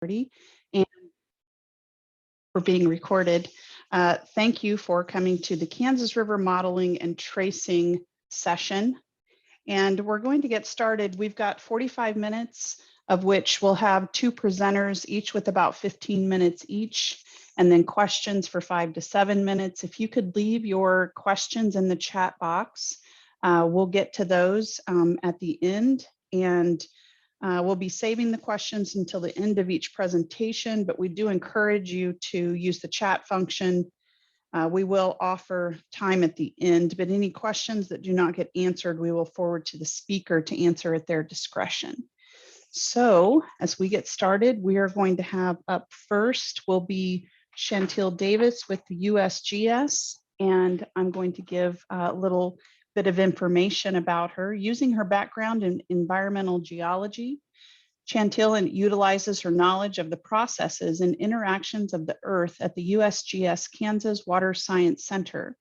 and we're being recorded. Thank you for coming to the Kansas River Modeling and Tracing session. And we're going to get started. We've got 45 minutes, of which we'll have 2 presenters, each with about 15 minutes each, and then questions for 5 to 7 minutes. If you could leave your questions in the chat box, we'll get to those at the end. And we'll be saving the questions until the end of each presentation, but we do encourage you to use the chat function. We will offer time at the end, but any questions that do not get answered, we will forward to the speaker to answer at their discretion. So as we get started, we are going to have up first will be Chantelle Davis with the USGS, and I'm going to give a little bit of information about her. Using her background in environmental geology, Chantelle utilizes her knowledge of the processes and interactions of the earth at the USGS Kansas Water Science Center.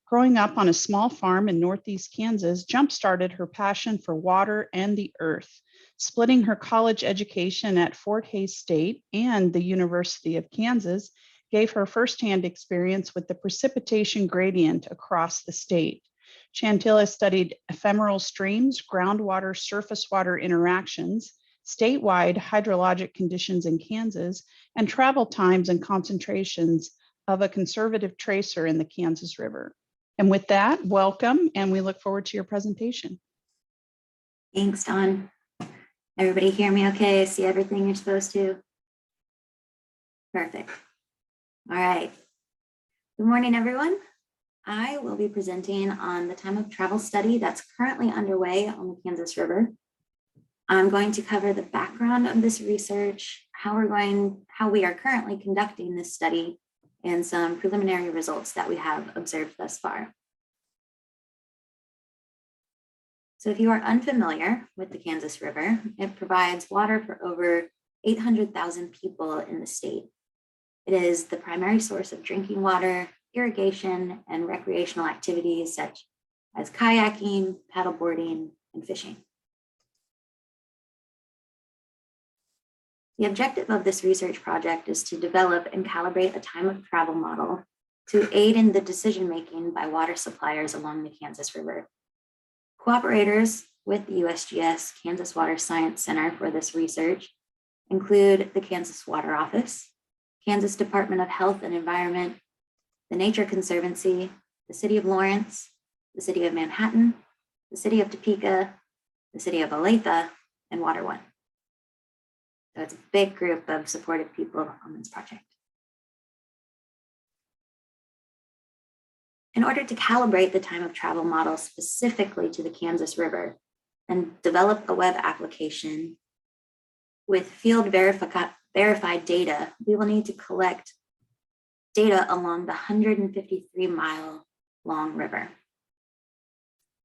Growing up on a small farm in Northeast Kansas jump-started her passion for water and the earth. Splitting her college education at Fort Hays State and the University of Kansas gave her firsthand experience with the precipitation gradient across the state. Chantelle has studied ephemeral streams, groundwater, surface water interactions, statewide hydrologic conditions in Kansas, and travel times and concentrations of a conservative tracer in the Kansas River. And with that, welcome, and we look forward to your presentation. Thanks, Dawn. Everybody hear me okay? See everything you're supposed to? Perfect. All right. Good morning, everyone. I will be presenting on the time of travel study that's currently underway on the Kansas River. I'm going to cover the background of this research, how we are currently conducting this study, and some preliminary results that we have observed thus far. So if you are unfamiliar with the Kansas River, it provides water for over 800,000 people in the state. It is the primary source of drinking water, irrigation, and recreational activities such as kayaking, paddleboarding, and fishing. The objective of this research project is to develop and calibrate a time of travel model to aid in the decision-making by water suppliers along the Kansas River. Cooperators with the USGS Kansas Water Science Center for this research include the Kansas Water Office, Kansas Department of Health and Environment, the Nature Conservancy, the City of Lawrence, the City of Manhattan, the City of Topeka, the City of Olathe, and Water One. So it's a big group of supportive people on this project. In order to calibrate the time of travel model specifically to the Kansas River and develop a web application with field verified data, we will need to collect data along the 153-mile long river.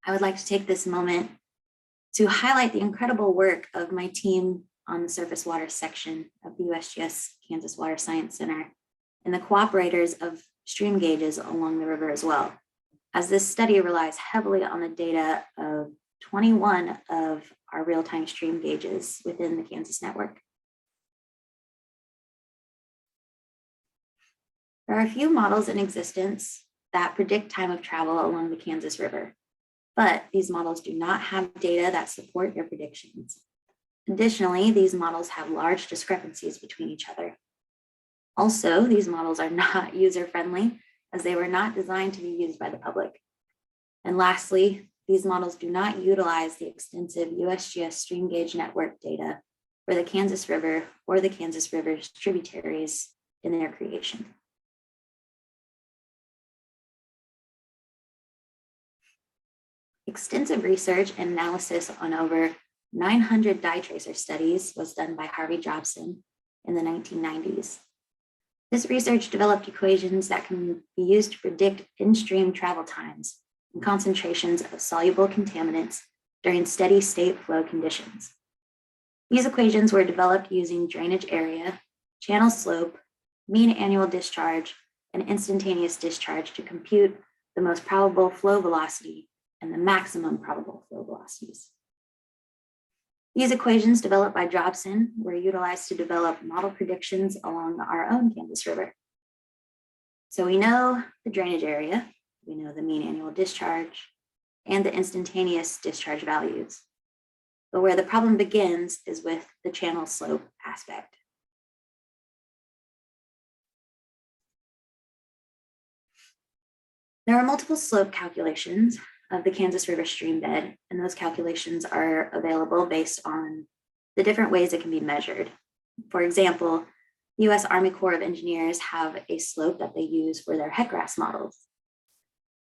I would like to take this moment to highlight the incredible work of my team on the surface water section of the USGS Kansas Water Science Center and the cooperators of stream gauges along the river as well, as this study relies heavily on the data of 21 of our real-time stream gauges within the Kansas network. There are a few models in existence that predict time of travel along the Kansas River, but these models do not have data that support their predictions. Additionally, these models have large discrepancies between each other. Also, these models are not user-friendly as they were not designed to be used by the public. And lastly, these models do not utilize the extensive USGS stream gauge network data for the Kansas River or the Kansas River's tributaries in their creation. Extensive research and analysis on over 900 dye tracer studies was done by Harvey Jobson in the 1990s. This research developed equations that can be used to predict in-stream travel times and concentrations of soluble contaminants during steady state flow conditions. These equations were developed using drainage area, channel slope, mean annual discharge, and instantaneous discharge to compute the most probable flow velocity and the maximum probable flow velocities. These equations developed by Jobson were utilized to develop model predictions along our own Kansas River. So we know the drainage area, we know the mean annual discharge, and the instantaneous discharge values. But where the problem begins is with the channel slope aspect. There are multiple slope calculations of the Kansas River stream bed, and those calculations are available based on the different ways it can be measured. For example, the U.S. Army Corps of Engineers have a slope that they use for their headgrass models.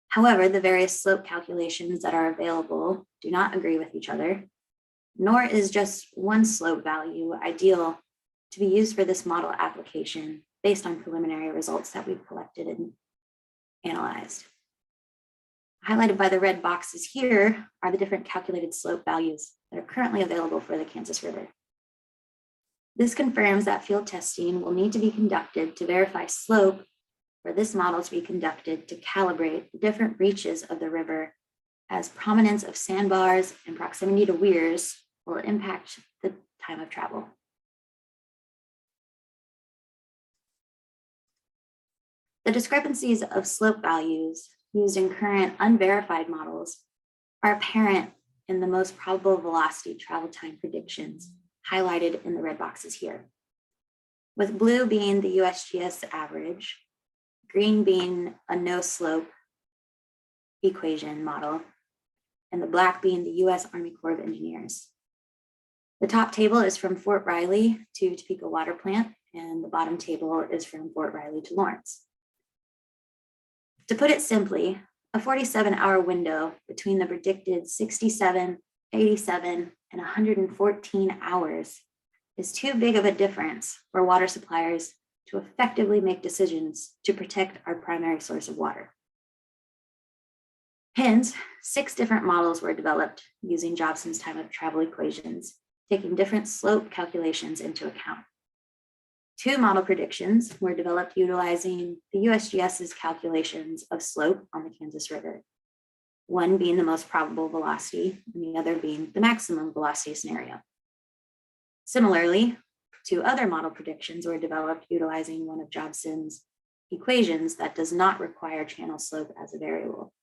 However, the various slope calculations that are available do not agree with each other, nor is just one slope value ideal to be used for this model application based on preliminary results that we've collected and analyzed. Highlighted by the red boxes here are the different calculated slope values that are currently available for the Kansas River. This confirms that field testing will need to be conducted to verify slope for this model to be conducted to calibrate the different reaches of the river, as prominence of sandbars and proximity to weirs will impact the time of travel. The discrepancies of slope values used in current unverified models are apparent in the most probable velocity travel time predictions highlighted in the red boxes here, with blue being the USGS average, green being a no slope equation model, and the black being the US Army Corps of Engineers. The top table is from Fort Riley to Topeka Water Plant, and the bottom table is from Fort Riley to Lawrence. To put it simply, a 47-hour window between the predicted 67, 87, and 114 hours is too big of a difference for water suppliers to effectively make decisions to protect our primary source of water. Hence, 6 different models were developed using Jobson's time of travel equations, taking different slope calculations into account. 2 model predictions were developed utilizing the USGS's calculations of slope on the Kansas River, one being the most probable velocity and the other being the maximum velocity scenario. Similarly, 2 other model predictions were developed utilizing one of Jobson's equations that does not require channel slope as a variable,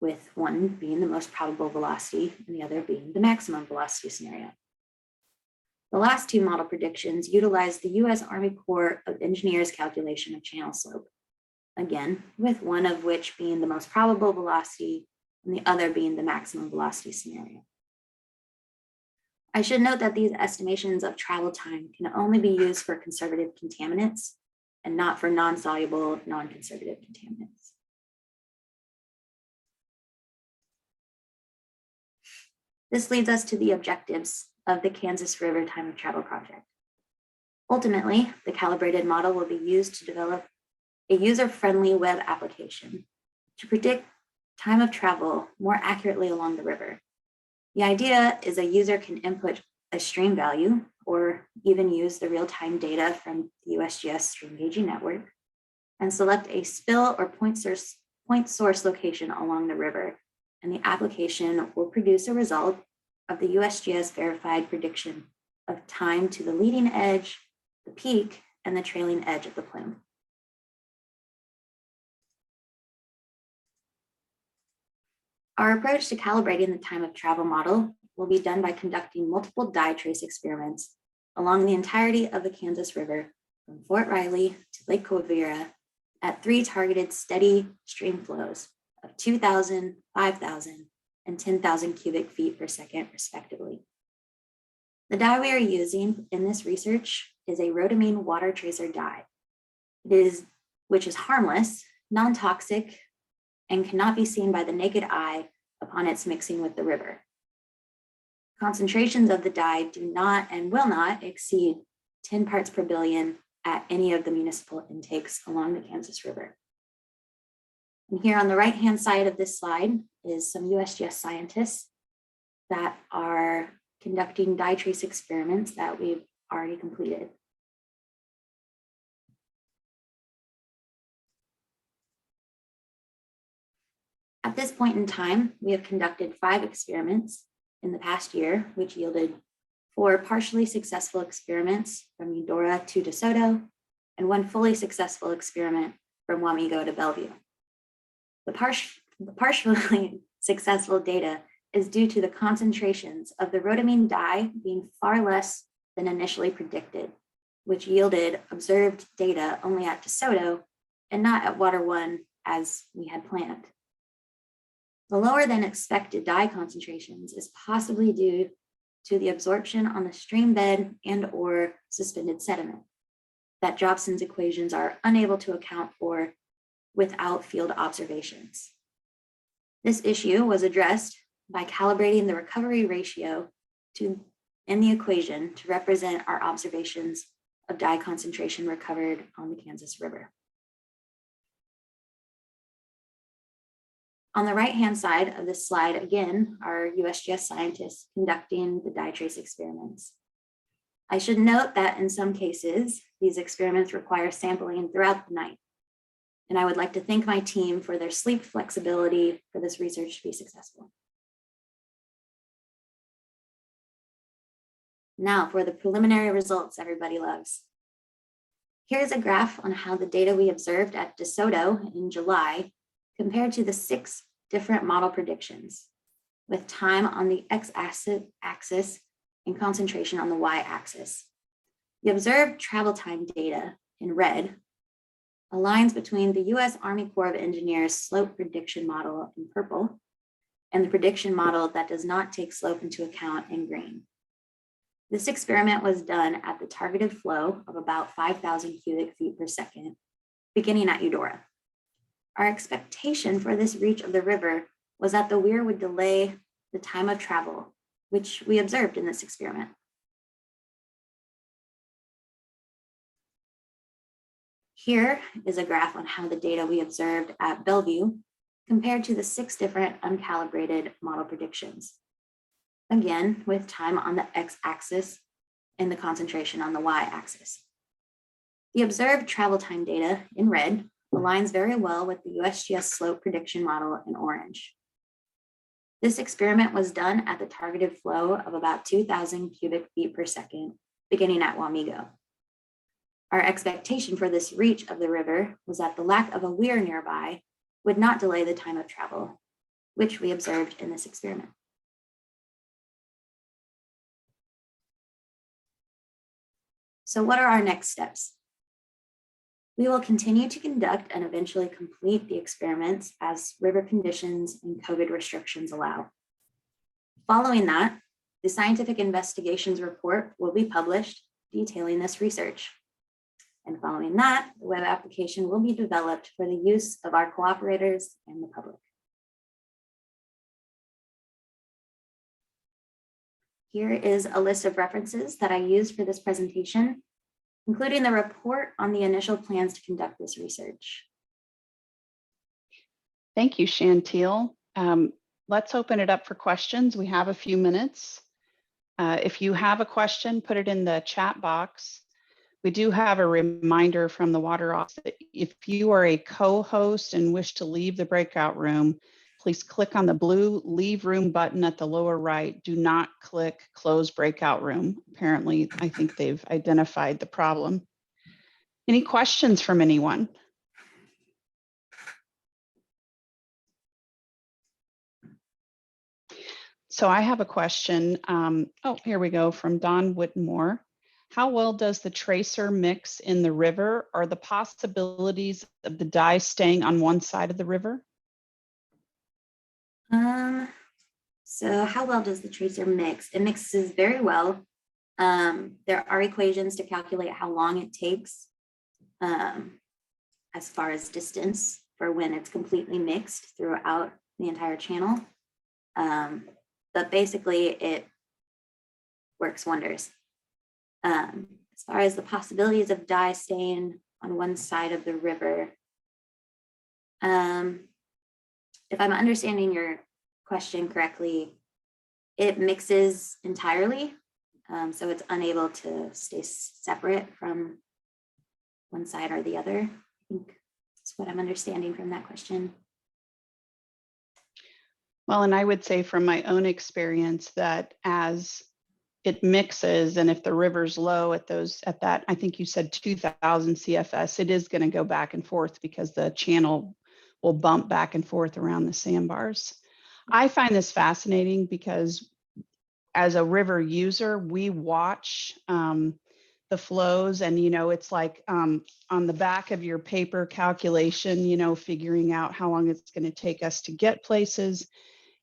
with one being the most probable velocity and the other being the maximum velocity scenario. The last 2 model predictions utilize the U.S. Army Corps of Engineers calculation of channel slope, again, with one of which being the most probable velocity and the other being the maximum velocity scenario. I should note that these estimations of travel time can only be used for conservative contaminants and not for non-soluble, non-conservative contaminants. This leads us to the objectives of the Kansas River Time of Travel project. Ultimately, the calibrated model will be used to develop a user-friendly web application to predict time of travel more accurately along the river. The idea is a user can input a stream value or even use the real-time data from the USGS stream gauging network and select a spill or point source location along the river, and the application will produce a result of the USGS verified prediction of time to the leading edge, the peak, and the trailing edge of the plume. Our approach to calibrating the time of travel model will be done by conducting multiple dye trace experiments along the entirety of the Kansas River from Fort Riley to Lake Covera at 3 targeted steady stream flows of 2,000, 5,000, and 10,000 cubic feet per second, respectively. The dye we are using in this research is a rhodamine water tracer dye, which is harmless, non-toxic, and cannot be seen by the naked eye upon its mixing with the river. Concentrations of the dye do not and will not exceed 10 parts per billion at any of the municipal intakes along the Kansas River. And here on the right-hand side of this slide is some USGS scientists that are conducting dye trace experiments that we've already completed. At this point in time, we have conducted 5 experiments in the past year, which yielded 4 partially successful experiments from Eudora to DeSoto, and 1 fully successful experiment from Wamego to Bellevue. The partially successful data is due to the concentrations of the rhodamine dye being far less than initially predicted, which yielded observed data only at DeSoto and not at Water 1 as we had planned. The lower than expected dye concentrations is possibly due to the absorption on the stream bed and or suspended sediment that Jobson's equations are unable to account for without field observations. This issue was addressed by calibrating the recovery ratio in the equation to represent our observations of dye concentration recovered on the Kansas River. On the right-hand side of this slide, again, are USGS scientists conducting the dye trace experiments. I should note that in some cases, these experiments require sampling throughout the night. And I would like to thank my team for their sleep flexibility for this research to be successful. Now for the preliminary results everybody loves. Here's a graph on how the data we observed at DeSoto in July compared to the 6 different model predictions, with time on the x-axis and concentration on the y-axis. The observed travel time data in red aligns between the U.S. Army Corps of Engineers slope prediction model in purple and the prediction model that does not take slope into account in green. This experiment was done at the targeted flow of about 5,000 cubic feet per second, beginning at Eudora. Our expectation for this reach of the river was that the weir would delay the time of travel, which we observed in this experiment. Here is a graph on how the data we observed at Bellevue compared to the 6 different uncalibrated model predictions. Again, with time on the x-axis and the concentration on the y-axis. The observed travel time data in red aligns very well with the USGS slope prediction model in orange. This experiment was done at the targeted flow of about 2,000 cubic feet per second, beginning at Wamego. Our expectation for this reach of the river was that the lack of a weir nearby would not delay the time of travel, which we observed in this experiment. So what are our next steps? We will continue to conduct and eventually complete the experiments as river conditions and COVID restrictions allow. Following that, the scientific investigations report will be published detailing this research. And following that, the web application will be developed for the use of our cooperators and the public. Here is a list of references that I used for this presentation, including the report on the initial plans to conduct this research. Thank you, Chantelle. Let's open it up for questions. We have a few minutes. If you have a question, put it in the chat box. We do have a reminder from the Water Office that if you are a co-host and wish to leave the breakout room, please click on the blue Leave Room button at the lower right. Do not click Close Breakout Room. Apparently, I think they've identified the problem. Any questions from anyone? So I have a question. Oh, here we go, from Don Whitmore. How well does the tracer mix in the river? Are the possibilities of the dye staying on one side of the river? So how well does the tracer mix? It mixes very well. There are equations to calculate how long it takes as far as distance for when it's completely mixed throughout the entire channel. But basically it works wonders. As far as the possibilities of dye staying on one side of the river, if I'm understanding your question correctly, it mixes entirely, so it's unable to stay separate from one side or the other. I think that's what I'm understanding from that question. Well, and I would say from my own experience that as it mixes, and if the river's low at that, I think you said 2000 CFS, it is going to go back and forth because the channel will bump back and forth around the sandbars. I find this fascinating because as a river user, we watch the flows, and it's like on the back of your paper calculation, figuring out how long it's going to take us to get places.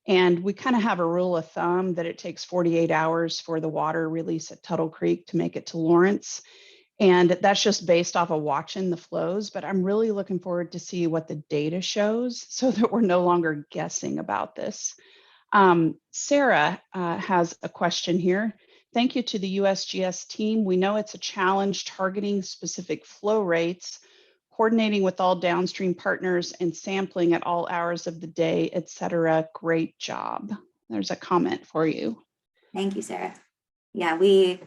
And we kind of have a rule of thumb that it takes 48 hours for the water release at Tuttle Creek to make it to Lawrence. And that's just based off of watching the flows, but I'm really looking forward to see what the data shows so that we're no longer guessing about this. Sarah has a question here. Thank you to the USGS team. We know it's a challenge targeting specific flow rates, coordinating with all downstream partners, and sampling at all hours of the day, et cetera. Great job. There's a comment for you. Thank you, Sarah. Yeah, the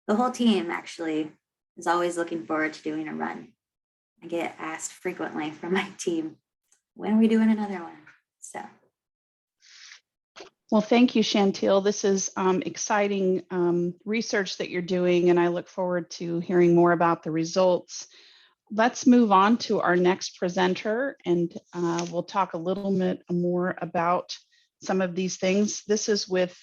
whole team actually is always looking forward to doing a run. I get asked frequently from my team, when are we doing another one? So. Well, thank you, Chantelle. This is exciting research that you're doing, and I look forward to hearing more about the results. Let's move on to our next presenter, and we'll talk a little bit more about some of these things. This is with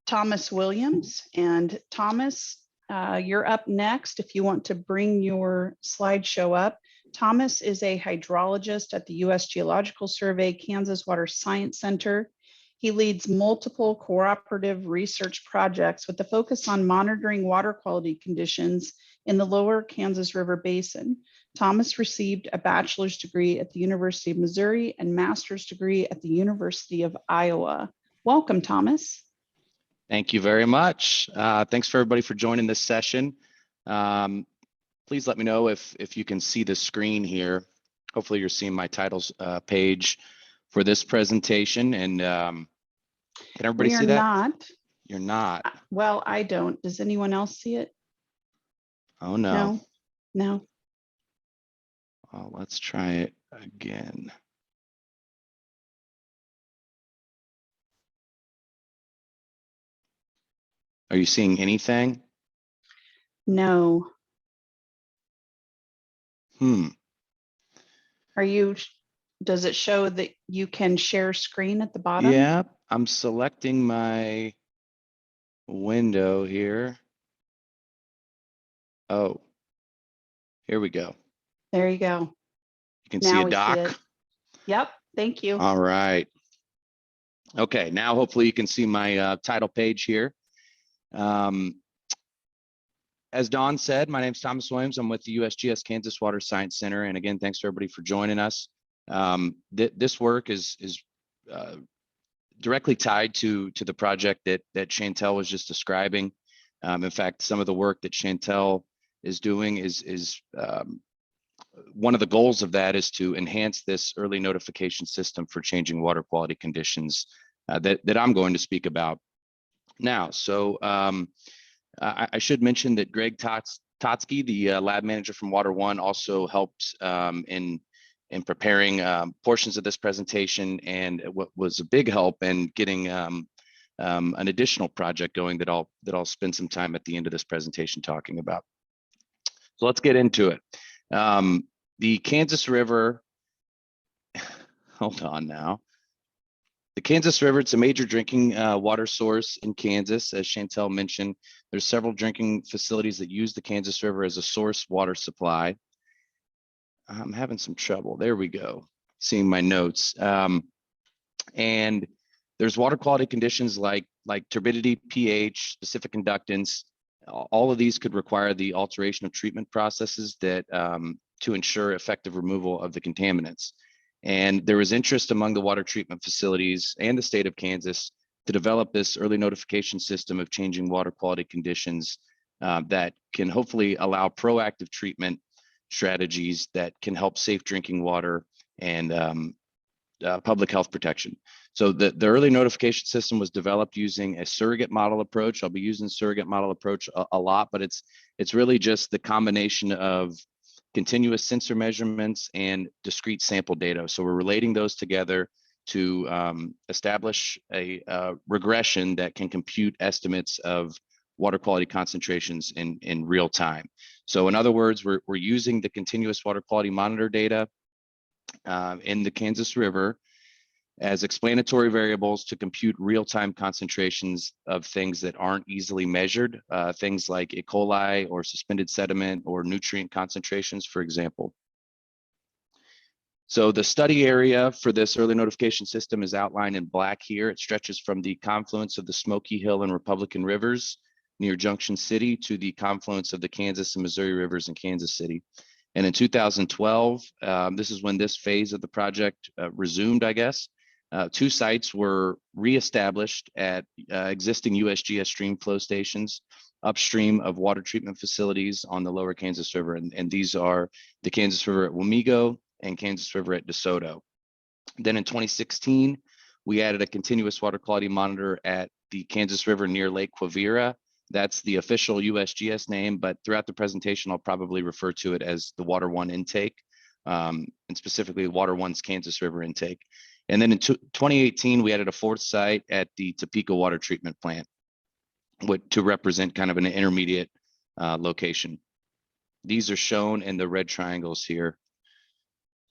Thomas Williams, and Thomas, you're up next if you want to bring your slideshow up. Thomas is a hydrologist at the U.S. Geological Survey Kansas Water Science Center. He leads multiple cooperative research projects with a focus on monitoring water quality conditions in the lower Kansas River Basin. Thomas received a bachelor's degree at the University of Missouri and master's degree at the University of Iowa. Welcome, Thomas. Thank you very much. Thanks for everybody for joining this session. Please let me know if you can see the screen here. Hopefully you're seeing my titles page for this presentation. And can everybody see that? You're not. You're not. Well, I don't. Does anyone else see it? Oh, no. No. Well, let's try it again. Are you seeing anything? No. Does it show that you can share screen at the bottom? Yeah, I'm selecting my window here. Oh, here we go. There you go. You can Now see a we doc. see it. Yep, thank you. All right. Okay, now hopefully you can see my title page here. As Dawn said, my name is Thomas Williams. I'm with the USGS Kansas Water Science Center. And again, thanks to everybody for joining us. This work is directly tied to the project that Chantelle was just describing. In fact, some of the work that Chantelle is doing is one of the goals of that is to enhance this early notification system for changing water quality conditions that I'm going to speak about now. So I should mention that Greg Totsky, the lab manager from Water One, also helped in preparing portions of this presentation, and what was a big help in getting an additional project going that I'll spend some time at the end of this presentation talking about. So let's get into it. The Kansas River, hold on now. The Kansas River, it's a major drinking water source in Kansas. As Chantelle mentioned, there's several drinking facilities that use the Kansas River as a source water supply. I'm having some trouble. There we go. Seeing my notes. And there's water quality conditions like turbidity, pH, specific conductance. All of these could require the alteration of treatment processes that to ensure effective removal of the contaminants. And there was interest among the water treatment facilities and the state of Kansas to develop this early notification system of changing water quality conditions that can hopefully allow proactive treatment strategies that can help safe drinking water and public health protection. So the early notification system was developed using a surrogate model approach. I'll be using surrogate model approach a lot, but it's really just the combination of continuous sensor measurements and discrete sample data. So we're relating those together to establish a regression that can compute estimates of water quality concentrations in real time. So in other words, we're using the continuous water quality monitor data in the Kansas River as explanatory variables to compute real-time concentrations of things that aren't easily measured, things like E. coli or suspended sediment or nutrient concentrations, for example. So the study area for this early notification system is outlined in black here. It stretches from the confluence of the Smoky Hill and Republican Rivers near Junction City to the confluence of the Kansas and Missouri Rivers in Kansas City. And in 2012, this is when this phase of the project resumed, I guess. 2 sites were reestablished at existing USGS stream flow stations upstream of water treatment facilities on the lower Kansas River. And these are the Kansas River at Wamego and Kansas River at DeSoto. Then in 2016, we added a continuous water quality monitor at the Kansas River near Lake Quivira. That's the official USGS name, but throughout the presentation, I'll probably refer to it as the Water One intake, and specifically Water One's Kansas River intake. And then in 2018, we added a 4th site at the Topeka water treatment plant to represent kind of an intermediate location. These are shown in the red triangles here.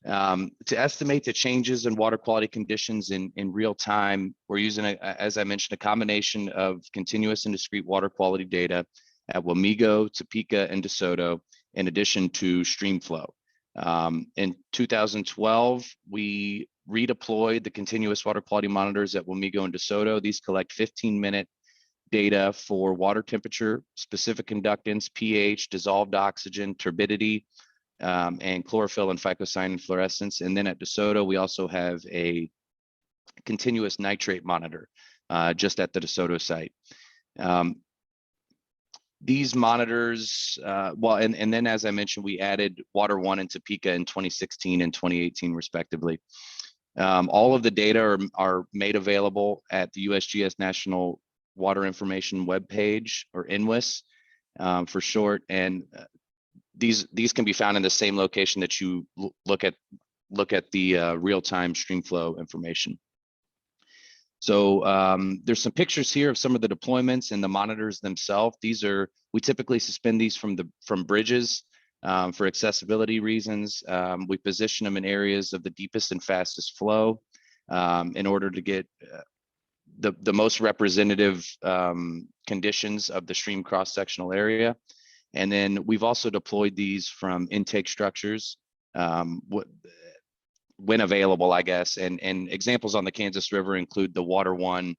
To estimate the changes in water quality conditions in real time, we're using, as I mentioned, a combination of continuous and discrete water quality data at Wamego, Topeka, and DeSoto, in addition to stream flow. In 2012, we redeployed the continuous water quality monitors at Wamego and DeSoto. These collect 15-minute data for water temperature, specific conductance, pH, dissolved oxygen, turbidity, and chlorophyll and phycocyanin fluorescence. And then at DeSoto, we also have a continuous nitrate monitor just at the DeSoto site. These monitors, and then as I mentioned, we added Water One and Topeka in 2016 and 2018 respectively. All of the data are made available at the USGS National Water Information webpage, or NWIS for short, and these can be found in the same location that you look at the real-time stream flow information. So there's some pictures here of some of the deployments and the monitors themselves. We typically suspend these from bridges for accessibility reasons. We position them in areas of the deepest and fastest flow in order to get the most representative conditions of the stream cross-sectional area. And then we've also deployed these from intake structures when available, I guess. And examples on the Kansas River include the Water One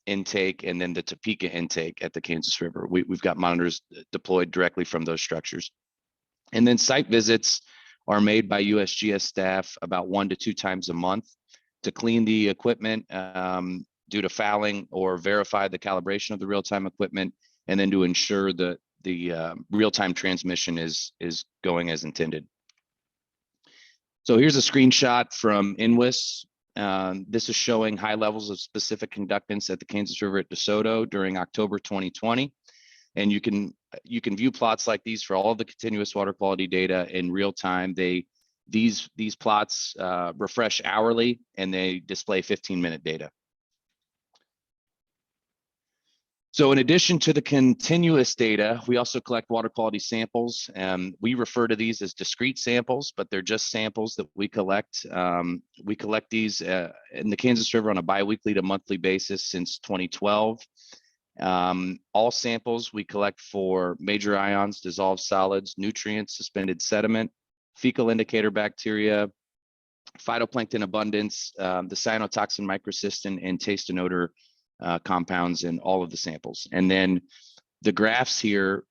intake and then the Topeka intake at the Kansas River. We've got monitors deployed directly from those structures. And then site visits are made by USGS staff about 1 to 2 times a month to clean the equipment due to fouling or verify the calibration of the real-time equipment, and then to ensure that the real-time transmission is going as intended. So here's a screenshot from NWIS. This is showing high levels of specific conductance at the Kansas River at DeSoto during October 2020. And you can view plots like these for all of the continuous water quality data in real time. These plots refresh hourly, and they display 15-minute data. So in addition to the continuous data, we also collect water quality samples. We refer to these as discrete samples, but they're just samples that we collect. We collect these in the Kansas River on a biweekly to monthly basis since 2012. All samples we collect for major ions, dissolved solids, nutrients, suspended sediment, fecal indicator bacteria, phytoplankton abundance, the cyanotoxin microcystin, and taste and odor compounds in all of the samples. And then the graphs here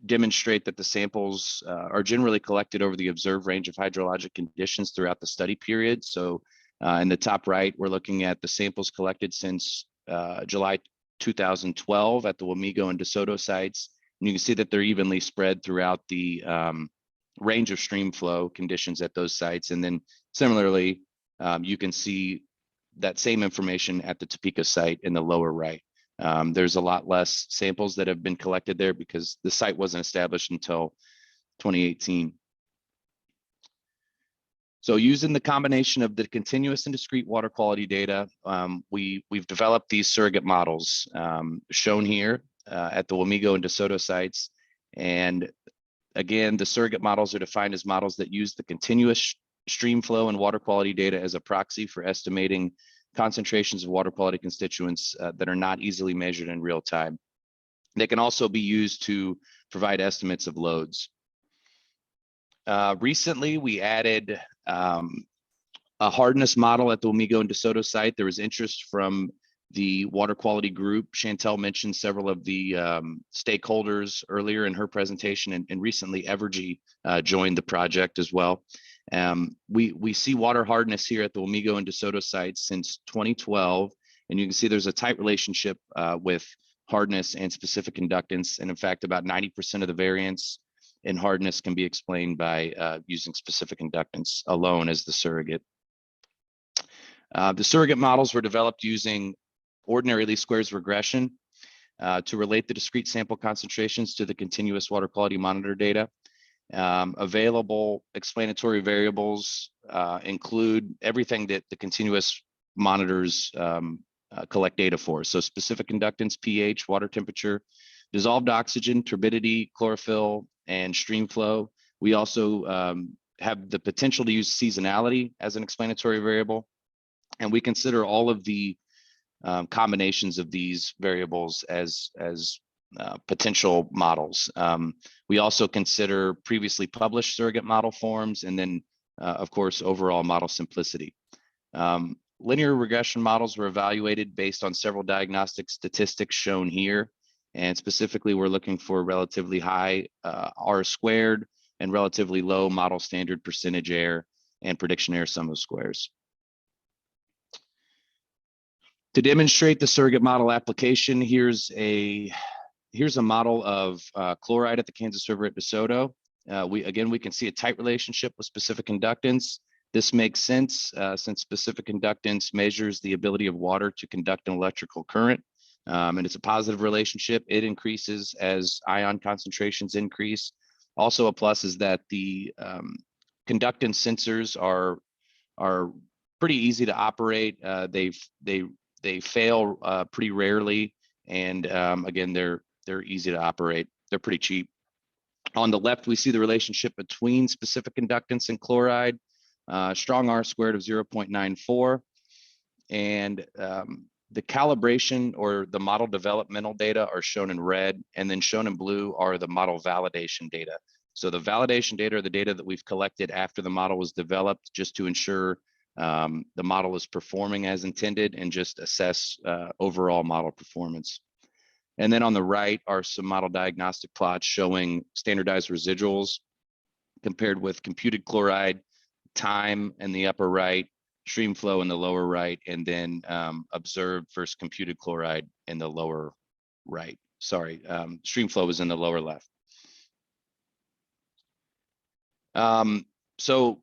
demonstrate that the samples are generally collected over the observed range of hydrologic conditions throughout the study period. So in the top right, we're looking at the samples collected since July 2012 at the Wamego and DeSoto sites. And you can see that they're evenly spread throughout the range of stream flow conditions at those sites. And then similarly, you can see that same information at the Topeka site in the lower right. There's a lot less samples that have been collected there because the site wasn't established until 2018. So using the combination of the continuous and discrete water quality data, we've developed these surrogate models shown here at the Wamego and DeSoto sites. And again, the surrogate models are defined as models that use the continuous stream flow and water quality data as a proxy for estimating concentrations of water quality constituents that are not easily measured in real time. They can also be used to provide estimates of loads. Recently, we added a hardness model at the Wamego and DeSoto site. There was interest from the water quality group. Chantelle mentioned several of the stakeholders earlier in her presentation, and recently Evergy joined the project as well. We see water hardness here at the Wamego and DeSoto sites since 2012, and you can see there's a tight relationship with hardness and specific conductance. And in fact, about 90% of the variance in hardness can be explained by using specific conductance alone as the surrogate. The surrogate models were developed using ordinary least squares regression to relate the discrete sample concentrations to the continuous water quality monitor data. Available explanatory variables include everything that the continuous monitors collect data for. So specific conductance, pH, water temperature, dissolved oxygen, turbidity, chlorophyll, and stream flow. We also have the potential to use seasonality as an explanatory variable. And we consider all of the combinations of these variables as potential models. We also consider previously published surrogate model forms, and then, of course, overall model simplicity. Linear regression models were evaluated based on several diagnostic statistics shown here. And specifically, we're looking for relatively high R squared and relatively low model standard percentage error and prediction error sum of squares. To demonstrate the surrogate model application, here's a model of chloride at the Kansas River at DeSoto. We can see a tight relationship with specific conductance. This makes sense since specific conductance measures the ability of water to conduct an electrical current. And it's a positive relationship. It increases as ion concentrations increase. Also a plus is that the conductance sensors are pretty easy to operate. They fail pretty rarely, and again, they're easy to operate. They're pretty cheap. On the left, we see the relationship between specific conductance and chloride, strong R squared of 0.94, and the calibration or the model developmental data are shown in red, and then shown in blue are the model validation data. So the validation data are the data that we've collected after the model was developed, just to ensure the model is performing as intended and just assess overall model performance. And then on the right are some model diagnostic plots showing standardized residuals compared with computed chloride time in the upper right, stream flow in the lower right, and then observed versus computed chloride in the lower right. Sorry, stream flow is in the lower left. So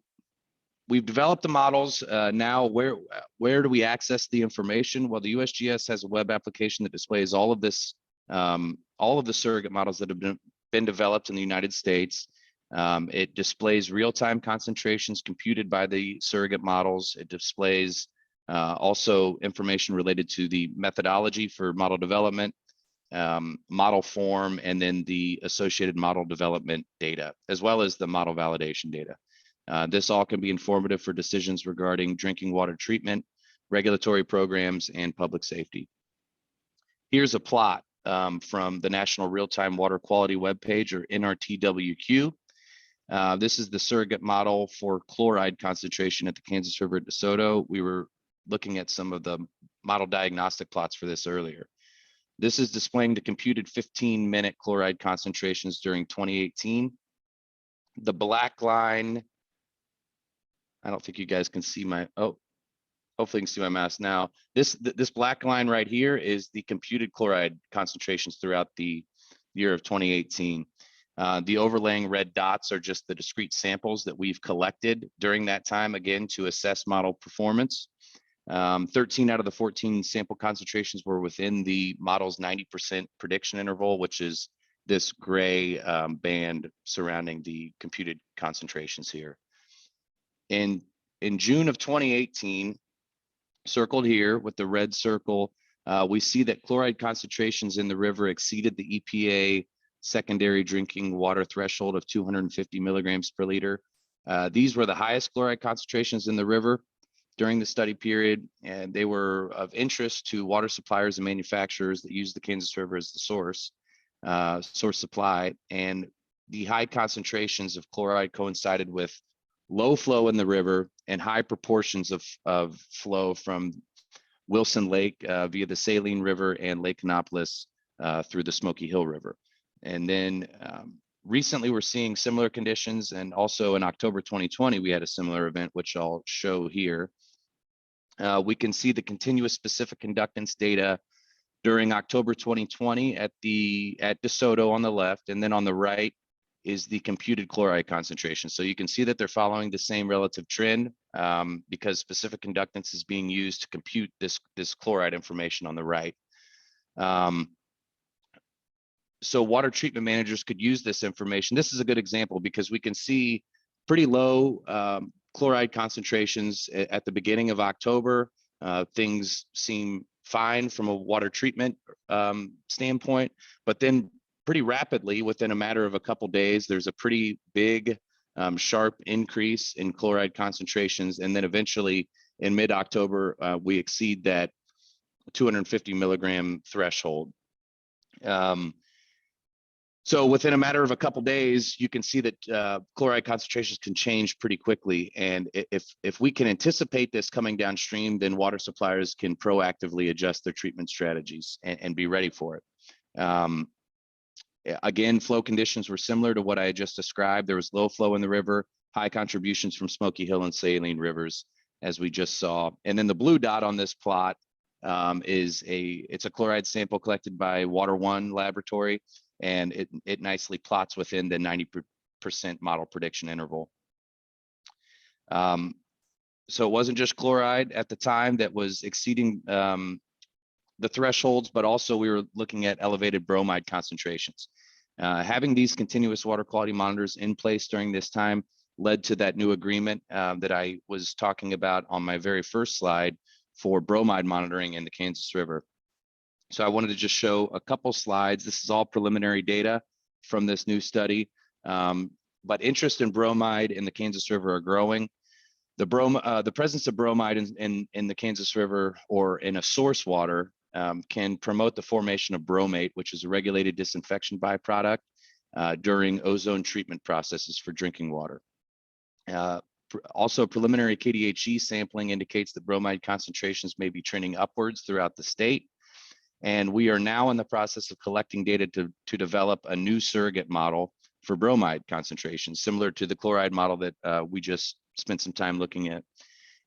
we've developed the models. Now, where do we access the information? Well, the USGS has a web application that displays all of this, all of the surrogate models that have been developed in the United States. It displays real-time concentrations computed by the surrogate models. It displays also information related to the methodology for model development, model form, and then the associated model development data, as well as the model validation data. This all can be informative for decisions regarding drinking water treatment, regulatory programs, and public safety. Here's a plot from the National Real-Time Water Quality webpage, or NRTWQ. This is the surrogate model for chloride concentration at the Kansas River at DeSoto. We were looking at some of the model diagnostic plots for this earlier. This is displaying the computed 15-minute chloride concentrations during 2018. The black line, I don't think you guys can see my, oh, hopefully you can see my mouse now. This black line right here is the computed chloride concentrations throughout the year of 2018. The overlaying red dots are just the discrete samples that we've collected during that time, again, to assess model performance. 13 out of the 14 sample concentrations were within the model's 90% prediction interval, which is this gray band surrounding the computed concentrations here. In June of 2018, circled here with the red circle, we see that chloride concentrations in the river exceeded the EPA secondary drinking water threshold of 250 milligrams per liter. These were the highest chloride concentrations in the river during the study period, and they were of interest to water suppliers and manufacturers that use the Kansas River as the source supply. And the high concentrations of chloride coincided with low flow in the river and high proportions of flow from Wilson Lake via the Saline River and Lake Canopolis through the Smoky Hill River. And then recently we're seeing similar conditions, and also in October 2020, we had a similar event, which I'll show here. We can see the continuous specific conductance data during October 2020 at DeSoto on the left, and then on the right is the computed chloride concentration. So you can see that they're following the same relative trend because specific conductance is being used to compute this chloride information on the right. So water treatment managers could use this information. This is a good example because we can see pretty low chloride concentrations at the beginning of October. Things seem fine from a water treatment standpoint, but then pretty rapidly, within a matter of a couple days, there's a pretty big, sharp increase in chloride concentrations. And then eventually in mid-October, we exceed that 250 milligram threshold. So within a matter of a couple days, you can see that chloride concentrations can change pretty quickly. And if we can anticipate this coming downstream, then water suppliers can proactively adjust their treatment strategies and be ready for it. Again, flow conditions were similar to what I had just described. There was low flow in the river, high contributions from Smoky Hill and Saline rivers, as we just saw. And then the blue dot on this plot it's a chloride sample collected by Water One laboratory, and it nicely plots within the 90% model prediction interval. So it wasn't just chloride at the time that was exceeding the thresholds, but also we were looking at elevated bromide concentrations. Having these continuous water quality monitors in place during this time led to that new agreement that I was talking about on my very first slide for bromide monitoring in the Kansas River. So I wanted to just show a couple slides. This is all preliminary data from this new study, but interest in bromide in the Kansas River are growing. The presence of bromide in the Kansas River or in a source water can promote the formation of bromate, which is a regulated disinfection byproduct during ozone treatment processes for drinking water. Also, preliminary KDHE sampling indicates that bromide concentrations may be trending upwards throughout the state. And we are now in the process of collecting data to develop a new surrogate model for bromide concentrations, similar to the chloride model that we just spent some time looking at.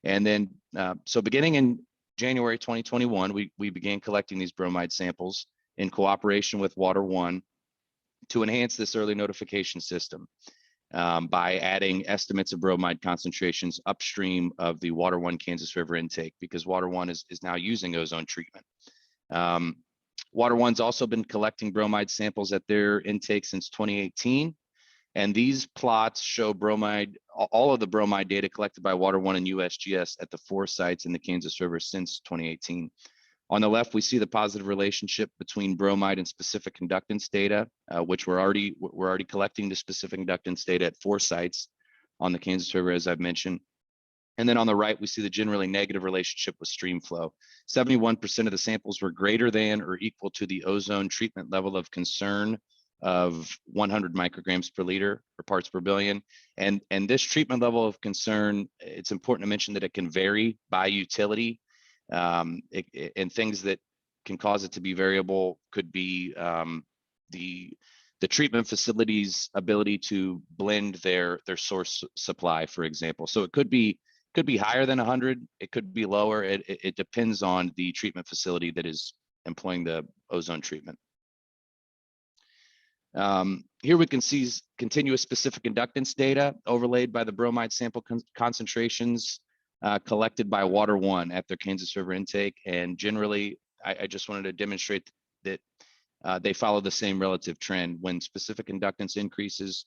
And then, so beginning in January 2021, we began collecting these bromide samples in cooperation with Water One to enhance this early notification system by adding estimates of bromide concentrations upstream of the Water One Kansas River intake, because Water One is now using ozone treatment. Water One's also been collecting bromide samples at their intake since 2018. And these plots show bromide, all of the bromide data collected by Water One and USGS at the 4 sites in the Kansas River since 2018. On the left, we see the positive relationship between bromide and specific conductance data, which we're already collecting the specific conductance data at 4 sites on the Kansas River, as I've mentioned. And then on the right, we see the generally negative relationship with stream flow. 71% of the samples were greater than or equal to the ozone treatment level of concern of 100 micrograms per liter or parts per billion. And this treatment level of concern, it's important to mention that it can vary by utility, and things that can cause it to be variable could be the treatment facility's ability to blend their source supply, for example. So it could be higher than 100, it could be lower. It depends on the treatment facility that is employing the ozone treatment. Here we can see continuous specific conductance data overlaid by the bromide sample concentrations collected by Water One at their Kansas River intake. And generally, I just wanted to demonstrate that they follow the same relative trend. When specific conductance increases,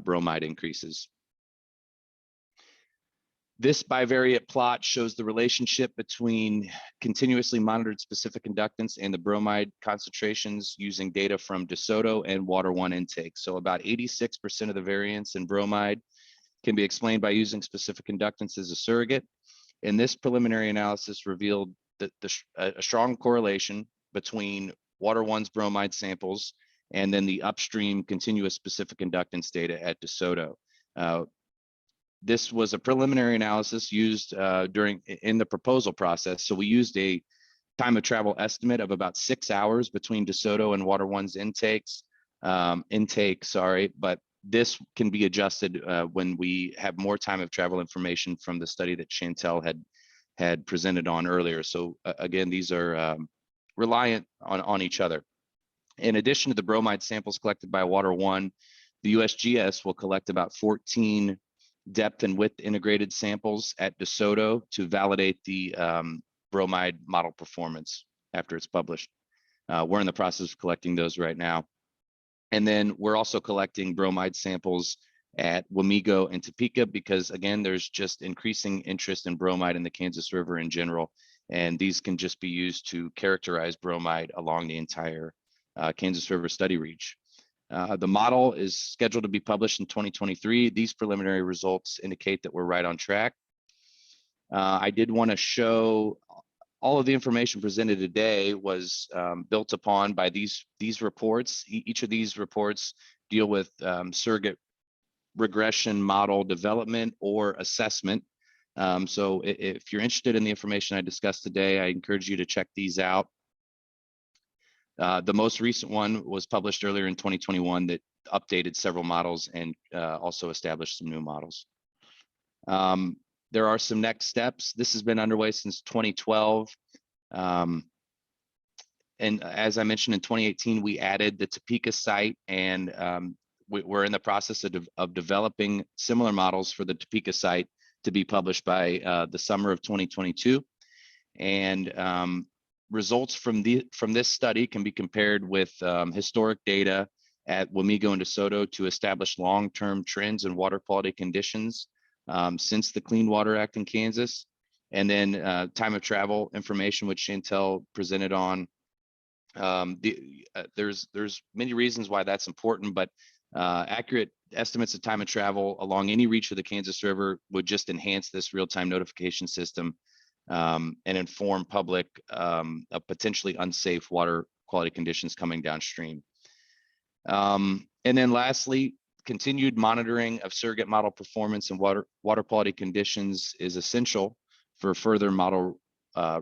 bromide increases. This bivariate plot shows the relationship between continuously monitored specific conductance and the bromide concentrations using data from DeSoto and Water 1 intake. So about 86% of the variance in bromide can be explained by using specific conductance as a surrogate. And this preliminary analysis revealed that a strong correlation between Water 1's bromide samples and then the upstream continuous specific conductance data at DeSoto. This was a preliminary analysis used in the proposal process. So we used a time of travel estimate of about 6 hours between DeSoto and Water 1's intake, but this can be adjusted when we have more time of travel information from the study that Chantelle had presented on earlier. So again, these are reliant on each other. In addition to the bromide samples collected by Water 1, the USGS will collect about 14 depth and width integrated samples at DeSoto to validate the bromide model performance after it's published. We're in the process of collecting those right now. And then we're also collecting bromide samples at Wamego and Topeka because, again, there's just increasing interest in bromide in the Kansas River in general. And these can just be used to characterize bromide along the entire Kansas River study reach. The model is scheduled to be published in 2023. These preliminary results indicate that we're right on track. I did want to show all of the information presented today was built upon by these reports. Each of these reports deal with surrogate regression model development or assessment. So if you're interested in the information I discussed today, I encourage you to check these out. The most recent one was published earlier in 2021 that updated several models and also established some new models. There are some next steps. This has been underway since 2012. And as I mentioned, in 2018, we added the Topeka site, and we're in the process of developing similar models for the Topeka site to be published by the summer of 2022. And results from this study can be compared with historic data at Wamego and DeSoto to establish long-term trends in water quality conditions since the Clean Water Act in Kansas. And then time of travel information, which Chantelle presented on. There's many reasons why that's important, but accurate estimates of time of travel along any reach of the Kansas River would just enhance this real-time notification system and inform public of potentially unsafe water quality conditions coming downstream. And then lastly, continued monitoring of surrogate model performance and water quality conditions is essential for further model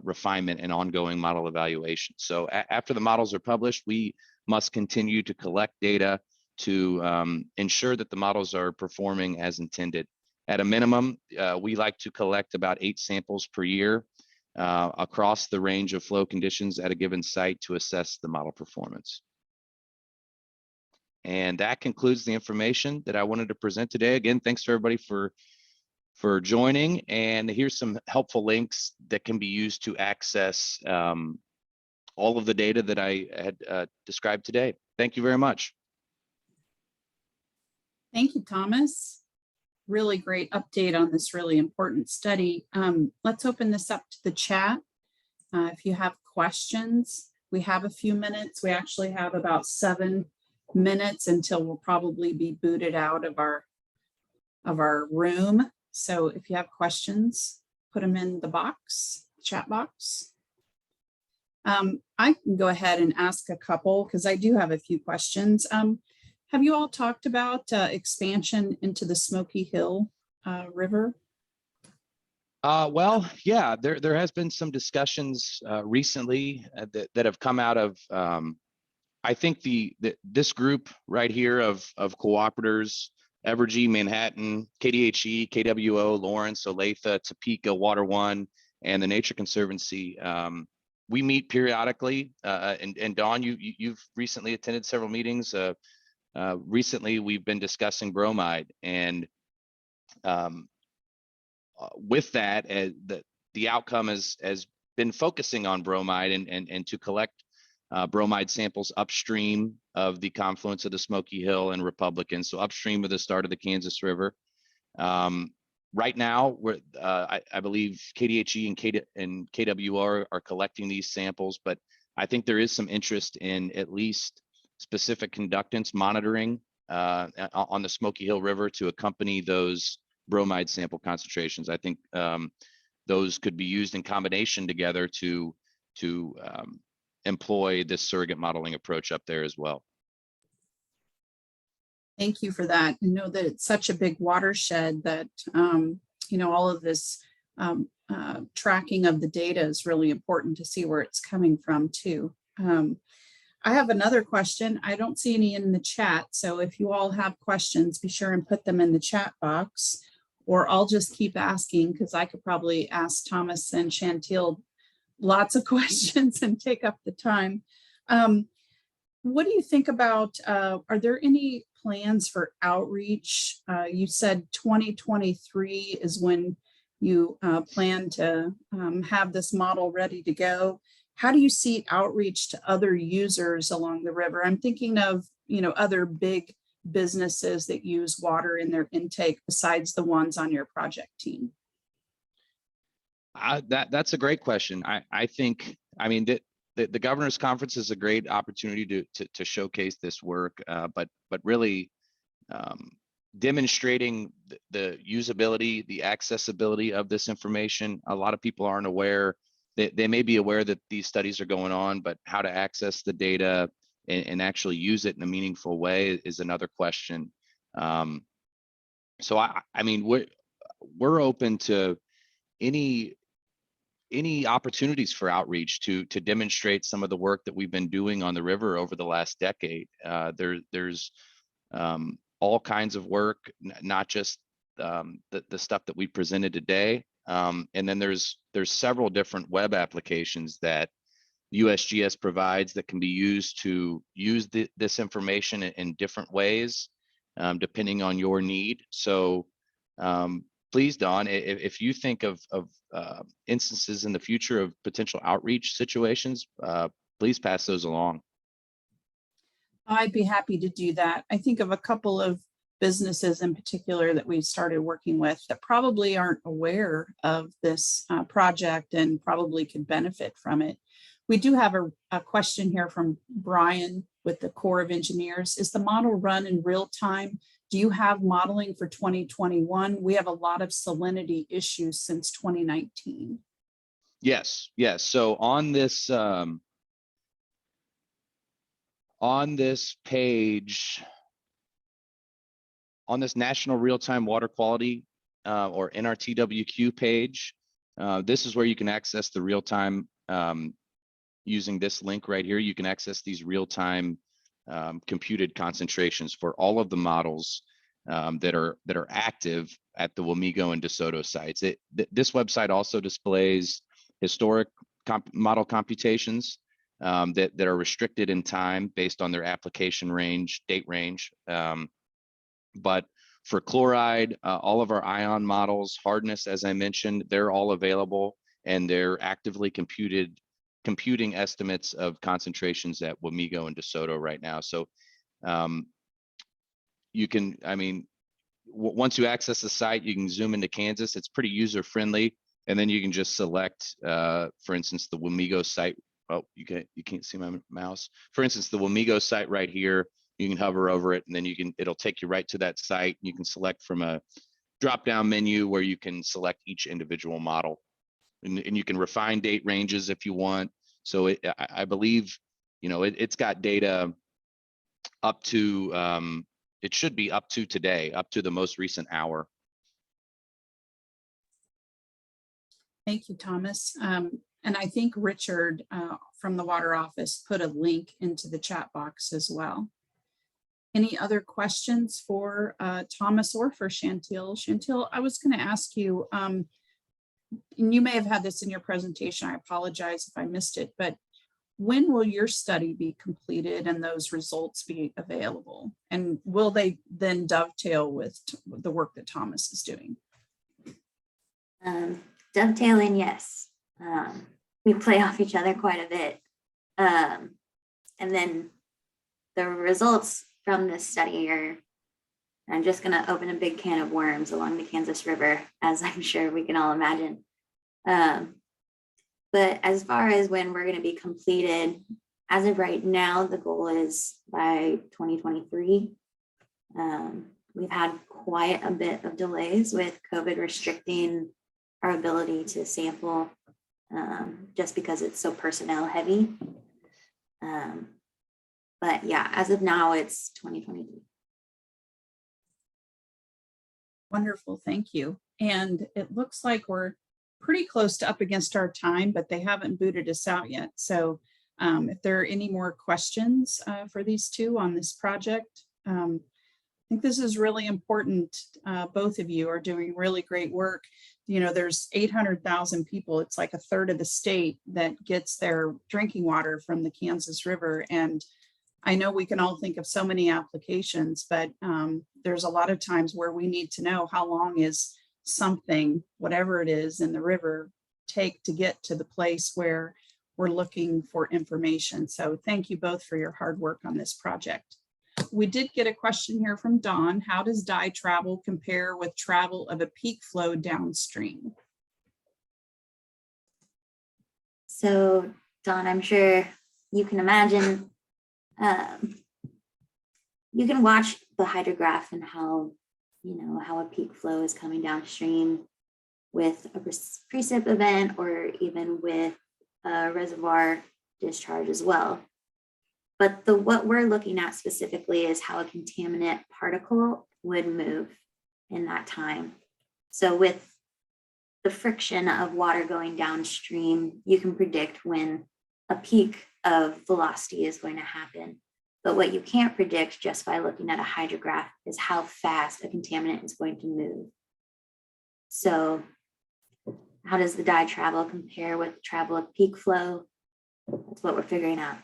refinement and ongoing model evaluation. So after the models are published, we must continue to collect data to ensure that the models are performing as intended. At a minimum, we like to collect about 8 samples per year across the range of flow conditions at a given site to assess the model performance. And that concludes the information that I wanted to present today. Again, thanks to everybody for joining. And here's some helpful links that can be used to access all of the data that I had described today. Thank you very much. Thank you, Thomas. Really great update on this really important study. Let's open this up to the chat. If you have questions, we have a few minutes. We actually have about 7 minutes until we'll probably be booted out of our room. So if you have questions, put them in the chat box. I can go ahead and ask a couple because I do have a few questions. Have you all talked about expansion into the Smoky Hill River? Well, yeah, there has been some discussions recently that have come out of, I think this group right here of cooperators, Evergy, Manhattan, KDHE, KWO, Lawrence, Olathe, Topeka, Water 1, and the Nature Conservancy. We meet periodically, and Dawn, you've recently attended several meetings. Recently, we've been discussing bromide, and with that, the outcome has been focusing on bromide and to collect bromide samples upstream of the confluence of the Smoky Hill and Republican, so upstream of the start of the Kansas River. Right now, I believe KDHE and KWR are collecting these samples, but I think there is some interest in at least specific conductance monitoring on the Smoky Hill River to accompany those bromide sample concentrations. I think those could be used in combination together to employ this surrogate modeling approach up there as well. Thank you for that. I know that it's such a big watershed that, you know, all of this tracking of the data is really important to see where it's coming from too. I have another question. I don't see any in the chat. So if you all have questions, be sure and put them in the chat box, or I'll just keep asking because I could probably ask Thomas and Chantelle lots of questions and take up the time. What do you think about, are there any plans for outreach? You said 2023 is when you plan to have this model ready to go. How do you see outreach to other users along the river? I'm thinking of, you know, other big businesses that use water in their intake besides the ones on your project team. That's a great question. I think, I mean, the governor's conference is a great opportunity to showcase this work, but really demonstrating the usability, the accessibility of this information. A lot of people aren't aware. They may be aware that these studies are going on, but how to access the data and actually use it in a meaningful way is another question. So I mean, we're open to any opportunities for outreach to demonstrate some of the work that we've been doing on the river over the last decade. There's all kinds of work, not just the stuff that we presented today. And then there's several different web applications that USGS provides that can be used to use this information in different ways, depending on your need. So please, Dawn, if you think of instances in the future of potential outreach situations, please pass those along. I'd be happy to do that. I think of a couple of businesses in particular that we started working with that probably aren't aware of this project and probably could benefit from it. We do have a question here from Brian with the Corps of Engineers. Is the model run in real time? Do you have modeling for 2021? We have a lot of salinity issues since 2019. Yes. So on this page, on this National Real-Time Water Quality or NRTWQ page, this is where you can access the real-time, using this link right here. You can access these real-time computed concentrations for all of the models that are active at the Wamego and DeSoto sites. This website also displays historic model computations that are restricted in time based on their application range, date range. But for chloride, all of our ion models, hardness, as I mentioned, they're all available and they're actively computing estimates of concentrations at Wamego and DeSoto right now. So you can, I mean, once you access the site, you can zoom into Kansas. It's pretty user friendly. And then you can just select, for instance, the Wamego site. Oh, you can't see my mouse. For instance, the Wamego site right here, you can hover over it and then it'll take you right to that site. You can select from a drop-down menu where you can select each individual model. And you can refine date ranges if you want. So I believe, you know, it's got data up to, it should be up to today, up to the most recent hour. Thank you, Thomas. And I think Richard from the Water Office put a link into the chat box as well. Any other questions for Thomas or for Chantelle? Chantelle, I was going to ask you, and you may have had this in your presentation, I apologize if I missed it, but when will your study be completed and those results be available? And will they then dovetail with the work that Thomas is doing? Dovetailing, yes. We play off each other quite a bit. And then the results from this study are I'm just going to open a big can of worms along the Kansas River, as I'm sure we can all imagine. But as far as when we're going to be completed, as of right now, the goal is by 2023. We've had quite a bit of delays with COVID restricting our ability to sample just because it's so personnel heavy. But yeah, as of now, it's 2023. Wonderful, thank you. And it looks like we're pretty close to up against our time, but they haven't booted us out yet. So if there are any more questions for these two on this project, I think this is really important. Both of you are doing really great work. You know, there's 800,000 people. It's like a third of the state that gets their drinking water from the Kansas River. And I know we can all think of so many applications, but there's a lot of times where we need to know how long is something, whatever it is in the river, take to get to the place where we're looking for information. So thank you both for your hard work on this project. We did get a question here from Dawn. How does dye travel compare with travel of a peak flow downstream? So Dawn, I'm sure you can imagine, you can watch the hydrograph and how, you know, how a peak flow is coming downstream with a precip event or even with a reservoir discharge as well. But what we're looking at specifically is how a contaminant particle would move in that time. So with the friction of water going downstream, you can predict when a peak of velocity is going to happen. But what you can't predict just by looking at a hydrograph is how fast a contaminant is going to move. So how does the dye travel compare with the travel of peak flow? That's what we're figuring out.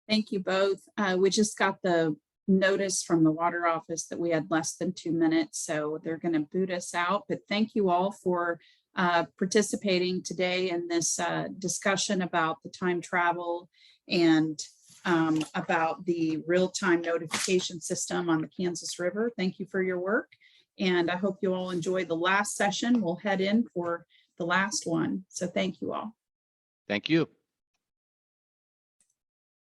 Thank you both. We just got the notice from the water office that we had less than 2 minutes, so they're going to boot us out. But thank you all for participating today in this discussion about the time travel and about the real-time notification system on the Kansas River. Thank you for your work, and I hope you all enjoy the last session. We'll head in for the last one. So thank you all. Thank you.